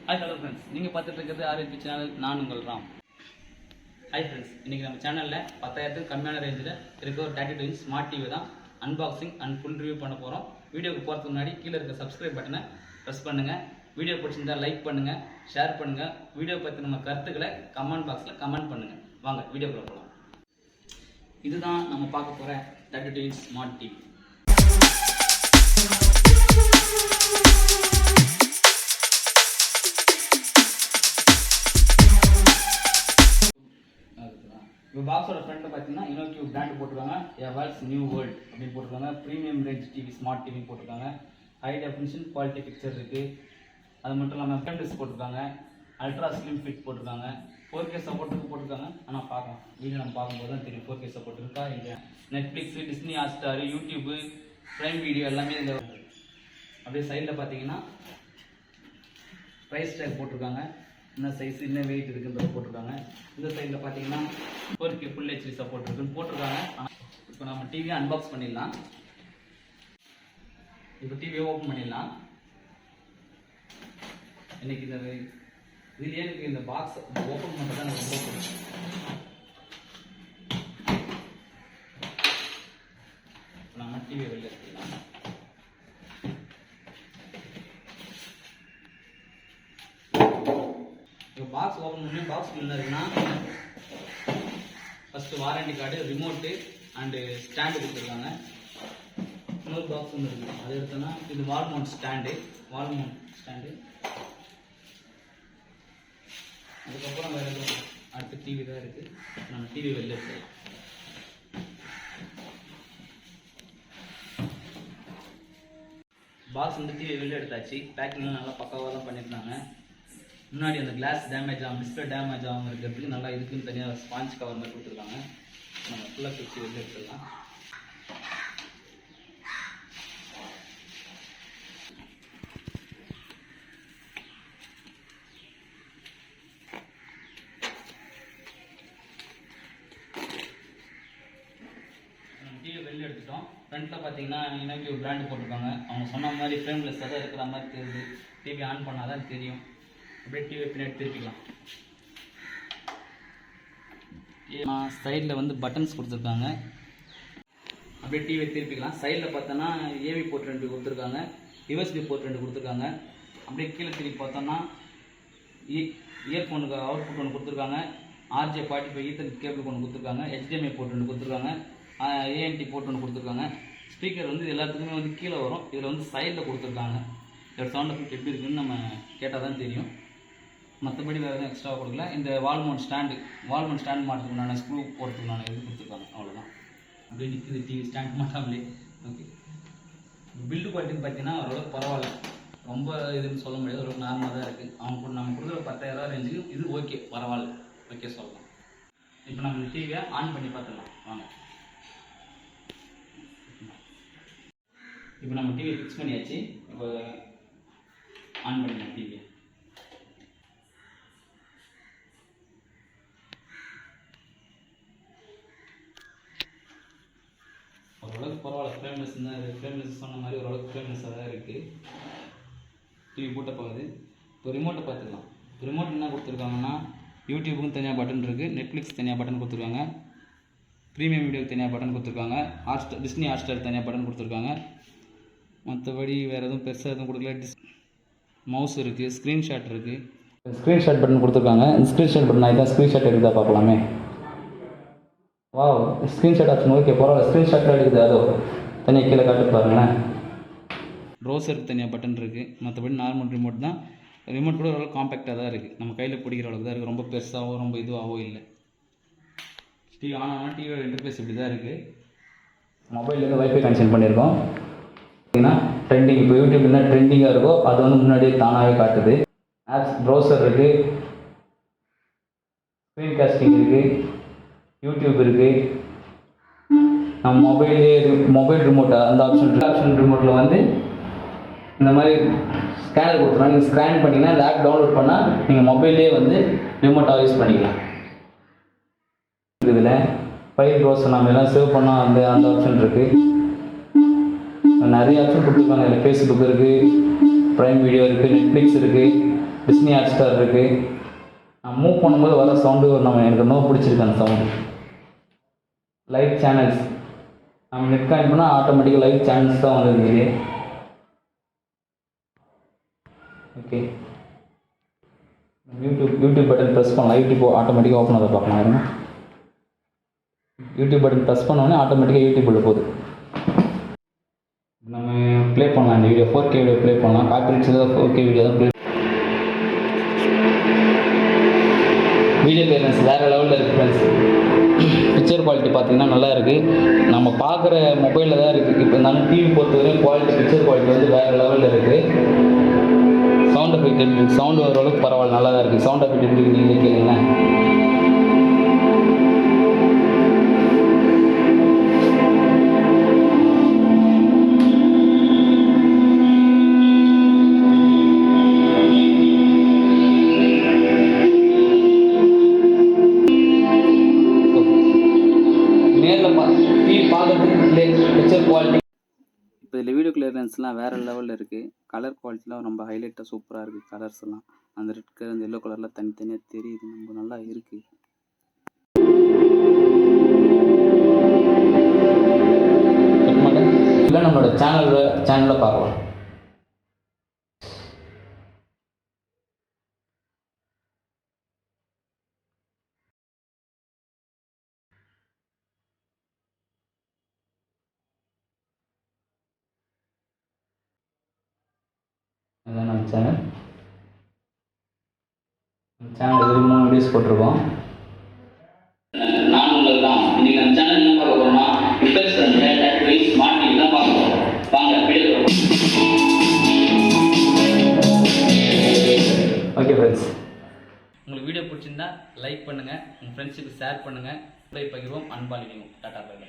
Hi hello friends, நீங்கள் பார்த்துட்டு இருக்கிறது ஆர்என்பி சேனல். நான் உங்கள் ராம். Hi friends, இன்றைக்கி நம்ம சேனலில் 10,000 கம்மியான ரேஞ்சில் இருக்க ஒரு 32 inch ஸ்மார்ட் டிவி தான் அன்பாக்சிங் அண்ட் ஃபுல் ரிவ்யூ பண்ண போகிறோம். வீடியோக்கு போகிறதுக்கு முன்னாடி கீழே இருக்க சப்ஸ்கிரைப் பட்டனை ப்ரெஸ் பண்ணுங்கள். வீடியோ பிடிச்சிருந்தால் லைக் பண்ணுங்கள், ஷேர் பண்ணுங்கள். வீடியோ பற்றி நம்ம கருத்துக்களை கமெண்ட் பாக்ஸில் கமெண்ட் பண்ணுங்கள். வாங்க வீடியோக்குள்ள போகலாம். இதுதான் நம்ம பார்க்க போகிற 32 inch ஸ்மார்ட் டிவி. இப்போ பாக்ஸோட ஃப்ரண்ட்டில் பார்த்தீங்கன்னா inno-q பிராண்ட் போட்டிருக்காங்க. எவர்ஸ் நியூ வேர்ல்ட் அப்படின்னு போட்டிருக்காங்க. Premium range TV smart TV போட்டிருக்காங்க. ஹை டெஃபினிஷன் குவாலிட்டி பிக்சர் இருக்குது. அது மட்டும் இல்லாமல் ஃப்ரண்ட் போட்டிருக்காங்க. அல்ட்ரா ஸ்லிம் ஃபிட் போட்டிருக்காங்க. 4K சப்போர்ட்டுக்கு போட்டிருக்காங்க. ஆனால் பார்க்கலாம், வீடியோ நம்ம பார்க்கும்போது தான் தெரியும் 4K சப்போர்ட் இருக்கா இல்லையா. Netflix, Disney Hotstar, YouTube, prime video எல்லாமே இந்த அப்படியே சைடில் பார்த்தீங்கன்னா ப்ரைஸ் டேக் போட்டிருக்காங்க. என்ன சைஸ், என்ன வெயிட் இருக்குன்றத போட்டிருக்காங்க. இந்த சைடில் பார்த்தீங்கன்னா 4K ஃபுல் HD சப்போர்ட் இருக்குன்னு போட்டிருக்காங்க. இப்போ நம்ம டிவியை அன்பாக்ஸ் பண்ணிடலாம். இப்போ டிவியை ஓப்பன் பண்ணிடலாம். இன்னைக்கு இந்த இதுலேயே எனக்கு இந்த பாக்ஸ் ஓப்பன் பண்ணுறது தான் எனக்கு ரொம்ப பிடிக்கும். இப்போ நம்ம டிவியை வெளில எடுத்துக்கலாம். இப்போ பாக்ஸ் ஓப்பன் பண்ணி பாக்ஸ் என்ன இருக்குன்னா first warranty card, remote and stand கொடுத்துருக்காங்க. இன்னொரு பாக்ஸ் ஒன்று இருக்குது, அது எடுத்தோன்னா இது வால் மவுண்ட் ஸ்டாண்டு. அதுக்கப்புறம் வேறு எதுவும் அடுத்த டிவி தான் இருக்குது. நம்ம டிவி வெளில எடுத்துக்கலாம். பாக்ஸ் வந்து டிவி வெளில எடுத்தாச்சு. பேக்கிங்லாம் நல்லா பக்காவாக தான் பண்ணியிருந்தாங்க. முன்னாடி அந்த கிளாஸ் டேமேஜ் ஆகும், டிஸ்பிளே டேமேஜ் ஆகாமல் இருக்கிறதுக்கு நல்லா இதுக்குன்னு தனியாக ஸ்பாஞ்ச் கவர் மாதிரி கொடுத்துருக்காங்க. நம்ம ஃபுல்லாக பிரித்து வெளில எடுத்துடலாம். டிவி வெளில எடுத்துட்டோம். ஃப்ரண்ட்டில் பார்த்தீங்கன்னா inno-q பிராண்டு போட்டிருக்காங்க. அவங்க சொன்ன மாதிரி ஃப்ரேம்லெஸ்ஸாக தான் இருக்கிற மாதிரி தெரியுது. டிவி ஆன் பண்ணால் தான் தெரியும். அப்படியே டிவி பின்னாடி திருப்பிக்கலாம். சைடில் வந்து பட்டன்ஸ் கொடுத்துருக்காங்க. அப்படியே டிவியை திருப்பிக்கலாம். சைடில் பார்த்தோன்னா ஏவி போர்ட் 2 கொடுத்துருக்காங்க. யூஎஸ்பி போர்ட் 2 கொடுத்துருக்காங்க. அப்படியே கீழே திருப்பி பார்த்தோன்னா இயர்ஃபோனுக்கு அவுட்புட் ஒன்று கொடுத்துருக்காங்க. RJ45 ஈத்தர்நெட் கேபிள் ஒன்று கொடுத்துருக்காங்க. HDMI போர்ட் 2 கொடுத்துருக்காங்க. ANT போர்ட் 1 கொடுத்துருக்காங்க. ஸ்பீக்கர் வந்து எல்லாத்துக்குமே வந்து கீழே வரும். இதில் வந்து சைடில் கொடுத்துருக்காங்க. இதோட சவுண்ட் எஃபெக்ட் எப்படி இருக்குன்னு நம்ம கேட்டால் தான் தெரியும். மற்றபடி வேறு எதுவும் எக்ஸ்ட்ரா கொடுக்கல. இந்த வால் மவுண்ட் ஸ்டாண்டு மாட்டுறதுக்கு நான் ஸ்க்ரூ போடுறதுக்கு நான் இது கொடுத்துருக்காங்க. அவ்வளோதான். அப்படியே நிற்குது டிவி ஸ்டாண்ட் மாட்டாமலே. ஓகே, பில்டு குவாலிட்டின்னு பார்த்தீங்கன்னா ஓரளவுக்கு பரவாயில்ல. ரொம்ப இதுன்னு சொல்ல முடியாது, ஓரளவுக்கு நார்மலாக தான் இருக்குது. அவங்க நம்ம கொடுக்குற 10,000 ரேஞ்சுக்கு இது ஓகே, பரவாயில்ல, ஓகே சொல்லலாம். இப்போ நம்ம இந்த டிவியை ஆன் பண்ணி பார்த்துடலாம் வாங்க. இப்போ நம்ம டிவியை ஃபிக்ஸ் பண்ணியாச்சு. இப்போ ஆன் பண்ணிடலாம் டிவியை. ஓரளவுக்கு பரவாயில்ல, ஃப்ரேம்லெஸ் தான் இருக்குது. ஃப்ரேம்லெஸ் சொன்ன மாதிரி ஓரளவுக்கு ஃப்ரேம்லெஸ்ஸாக தான் இருக்குது. டிவி போட்ட போகுது. இப்போ ரிமோட்டை பார்த்துக்கலாம். ரிமோட் என்ன கொடுத்துருக்காங்கன்னா யூடியூபுக்கும் தனியாக பட்டன் இருக்குது, நெட்ஃப்ளிக்ஸ் தனியாக பட்டன் கொடுத்துருக்காங்க, ப்ரீமியம் வீடியோக்கு தனியாக பட்டன் கொடுத்துருக்காங்க, டிஸ்னி ஹாட்ஸ்டார் தனியாக பட்டன் கொடுத்துருக்காங்க. மற்றபடி வேறு எதுவும் பெருசாக எதுவும் கொடுக்கல. மவுஸ் இருக்குது, ஸ்க்ரீன்ஷாட் இருக்குது. ஸ்க்ரீன்ஷாட் பட்டன் கொடுத்துருக்காங்க. இந்த ஸ்க்ரீன்ஷாட் பட்டன் இதான் ஸ்க்ரீன்ஷாட் எடுத்தா பார்க்கலாமே. வா, ஸ்க்ரீன்ஷாட் ஆப்ஷன் ஓகே, பரவாயில்ல. ஸ்க்ரீன்ஷாட் எடுக்குது, அதோ தனியாக கீழே காட்டு பாருங்களேன். ப்ரௌசருக்கு தனியாக பட்டன் இருக்குது. மற்றபடி நார்மல் ரிமோட் தான். ரிமோட் கூட ஓரளவுக்கு காம்பேக்டாக தான் இருக்குது. நம்ம கையில் பிடிக்கிற அளவுக்கு தான் இருக்குது. ரொம்ப பெருசாகவோ ரொம்ப இதுவாகவோ இல்லை. டிவி ஆன் ஆனால் டிவியோட இன்டர்ஃபேஸ் இப்படி தான் இருக்குது. மொபைல்லேருந்து வைஃபை கனெக்ஷன் பண்ணியிருக்கோம். ட்ரெண்டிங், இப்போ யூடியூப் என்ன ட்ரெண்டிங்காக இருக்கோ அது வந்து முன்னாடியே தானாகவே காட்டுது. ஆப்ஸ், ப்ரௌசர் இருக்குது, ஸ்க்ரீன் காஸ்டிங் இருக்குது, யூடியூப் இருக்குது. நம்ம மொபைல் ரிமோட்டை அந்த ஆப்ஷன் ரிமோட்டில் வந்து இந்த மாதிரி ஸ்கேனர் கொடுத்துருவோம். நீங்கள் ஸ்கேன் பண்ணிங்கன்னா இந்த ஆப் டவுன்லோட் பண்ணால் நீங்கள் மொபைல்லே வந்து ரிமோட்டாக யூஸ் பண்ணிக்கலாம். இதில் ஃபைல் ப்ரௌசர் நம்ம எல்லாம் சேவ் பண்ணால் அந்த ஆப்ஷன் இருக்குது. நிறைய ஆப்ஷன் கொடுத்துருக்காங்க. இதில் ஃபேஸ்புக் இருக்குது, ப்ரைம் வீடியோ இருக்குது, நெட்ஃப்ளிக்ஸ் இருக்குது, டிஸ்னி ஹாட்ஸ்டார் இருக்குது. நான் மூவ் பண்ணும்போது வர சவுண்டு எனக்கு ரொம்ப பிடிச்சிருக்கு அந்த சவுண்டு. லைவ் சேனல்ஸ் நம்ம நெட் கனெக்ட் பண்ணால் ஆட்டோமேட்டிக்காக லைவ் சேனல்ஸ் தான் வந்துருக்குது. ஓகே, யூடியூப் பட்டன் ப்ரெஸ் பண்ணலாம். யூடியூப் ஆட்டோமேட்டிக்காக ஓப்பன் ஆக பார்க்கலாம். இருங்க, யூடியூப் பட்டன் ப்ரெஸ் பண்ணோடனே ஆட்டோமேட்டிக்காக யூடியூப் உள்ள போகுது. நம்ம ப்ளே பண்ணலாம் இந்த வீடியோ. 4K வீடியோ ப்ளே பண்ணலாம். காப்பிரைட்ஸ் தான் 4K வீடியோ தான் ப்ளே. வீடியோ கிளியரன்ஸ் வேறு லெவலில் இருக்குது ஃப்ரெண்ட்ஸ். பிக்சர் குவாலிட்டி பார்த்தீங்கன்னா நல்லா இருக்குது. நம்ம பார்க்குற மொபைலில் தான் இருக்குது. இப்போ இருந்தாலும் டிவி பொறுத்தவரையும் குவாலிட்டி, பிக்சர் குவாலிட்டி வந்து வேறு லெவலில் இருக்குது. சவுண்ட் எஃபெக்ட் இருக்குது. சவுண்டு ஓரளவுக்கு பரவாயில்ல, நல்லா தான் இருக்குது. சவுண்ட் எஃபெக்ட் எப்படி நீங்களே கேளுங்களேன். இப்போ இதில் வீடியோ கிளியரன்ஸ்லாம் வேறு லெவலில் இருக்குது. கலர் குவாலிட்டிலாம் ரொம்ப ஹைலைட்டாக சூப்பராக இருக்குது. கலர்ஸ் எல்லாம் அந்த ரெட் கலர், அந்த எல்லோ கலர்லாம் தனித்தனியாக தெரியுது. ரொம்ப நல்லா இருக்குது. இல்லை நம்மளோட சேனலில் பார்க்கலாம். இதுதான் நம்ம சேனல் இது 3 வீடியோஸ் போட்டிருக்கோம். நான் உங்களுக்கு தான் இன்னைக்கு நம்ம சேனல் என்ன பார்க்க போகிறோம்னா இம்பெக்ஸ் ஸ்மார்ட் டிவி தான் பார்க்க போகிறோம். வாங்க வீடியோ. ஓகே ஃப்ரெண்ட்ஸ், உங்களுக்கு வீடியோ பிடிச்சிருந்தா லைக் பண்ணுங்கள், உங்கள் ஃப்ரெண்ட்ஸுக்கு ஷேர் பண்ணுங்கள். பகிர்வோம், அன்பாலிடுவோம். Tata bye by.